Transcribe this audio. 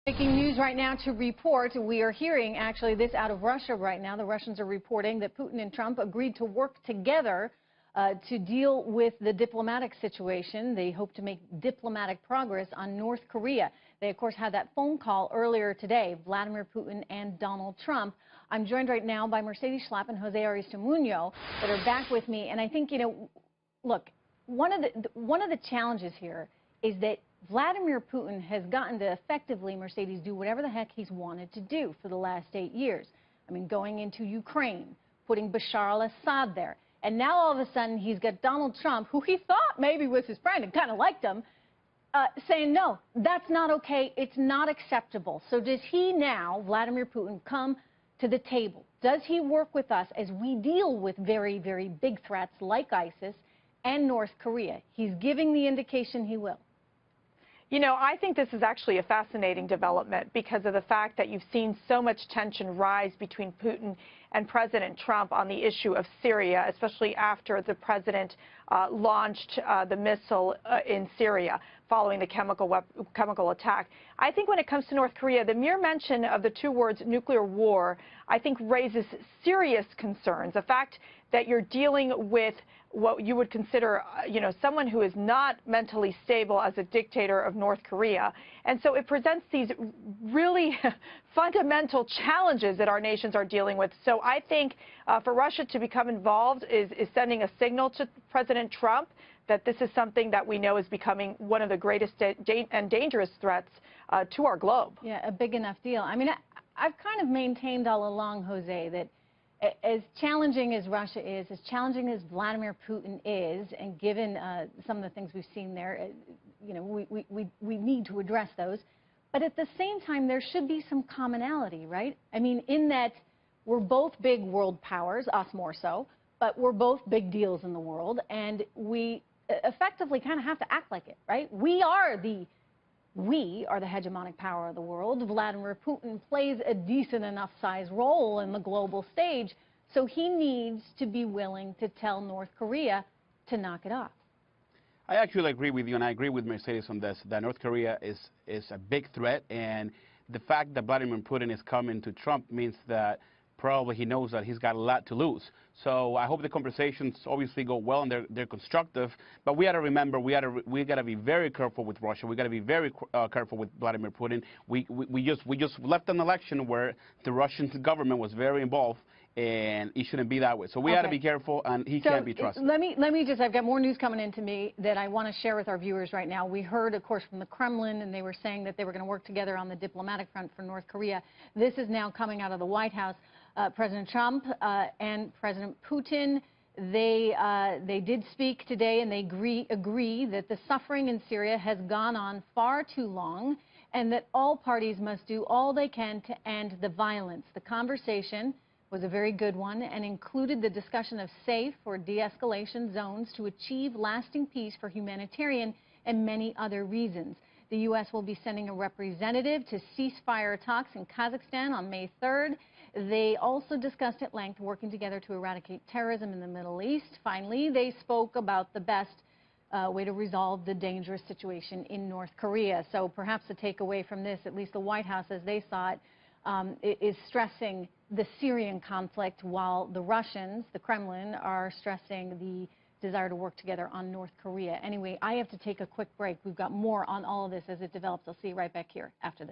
Breaking news right now to report. We are hearing actually this out of Russia right now. The Russians are reporting that Putin and Trump agreed to work together to deal with the diplomatic situation. They hope to make diplomatic progress on North Korea. They, of course, had that phone call earlier today, Vladimir Putin and Donald Trump. I'm joined right now by Mercedes Schlapp and Jose Aristimuño that are back with me. And I think, look, one of the challenges here is that Vladimir Putin has gotten to effectively, Mercedes, do whatever the heck he's wanted to do for the last 8 years. I mean, going into Ukraine, putting Bashar al-Assad there. And now all of a sudden he's got Donald Trump, who he thought maybe was his friend and kind of liked him, saying, no, that's not okay. It's not acceptable. So does he now, Vladimir Putin, come to the table? Does he work with us as we deal with very, very big threats like ISIS and North Korea? He's giving the indication he will. You know, I think this is actually a fascinating development because of the fact that you've seen so much tension rise between Putin and President Trump on the issue of Syria, especially after the president launched the missile in Syria following the chemical attack. I think when it comes to North Korea, the mere mention of the two words nuclear war, I think raises serious concerns. The fact that you're dealing with what you would consider, someone who is not mentally stable as a dictator of North Korea. And so it presents these really fundamental challenges that our nations are dealing with. So I think for Russia to become involved is sending a signal to President Trump that this is something that we know is becoming one of the greatest and dangerous threats to our globe. Yeah, a big enough deal. I mean, I've kind of maintained all along, Jose, that as challenging as Russia is, as challenging as Vladimir Putin is, and given some of the things we've seen there, we need to address those. But at the same time, there should be some commonality, right? I mean, in that we're both big world powers, us more so, but we're both big deals in the world, and we effectively kind of have to act like it, right? We are the hegemonic power of the world. Vladimir Putin plays a decent enough size role in the global stage, so he needs to be willing to tell North Korea to knock it off. I actually agree with you, and I agree with Mercedes on this, that North Korea is a big threat, and the fact that Vladimir Putin is coming to Trump means that probably he knows that he's got a lot to lose. So I hope the conversations obviously go well and they're constructive. But we got to remember, we got to be very careful with Russia. We got to be very careful with Vladimir Putin. We just left an election where the Russian government was very involved, and it shouldn't be that way. So we got to be careful, and he can't be trusted. Let me just, I've got more news coming in to me that I want to share with our viewers right now. We heard, of course, from the Kremlin, and they were saying that they were going to work together on the diplomatic front for North Korea. This is now coming out of the White House. President Trump and President Putin, they did speak today, and they agree that the suffering in Syria has gone on far too long, and that all parties must do all they can to end the violence. The conversation was a very good one and included the discussion of safe or de-escalation zones to achieve lasting peace for humanitarian and many other reasons. The U.S. will be sending a representative to ceasefire talks in Kazakhstan on May 3rd. They also discussed at length working together to eradicate terrorism in the Middle East. Finally, they spoke about the best way to resolve the dangerous situation in North Korea. So perhaps the takeaway from this, at least the White House as they saw it, is stressing the Syrian conflict, while the Russians, the Kremlin, are stressing the desire to work together on North Korea. Anyway, I have to take a quick break. We've got more on all of this as it develops. I'll see you right back here after this.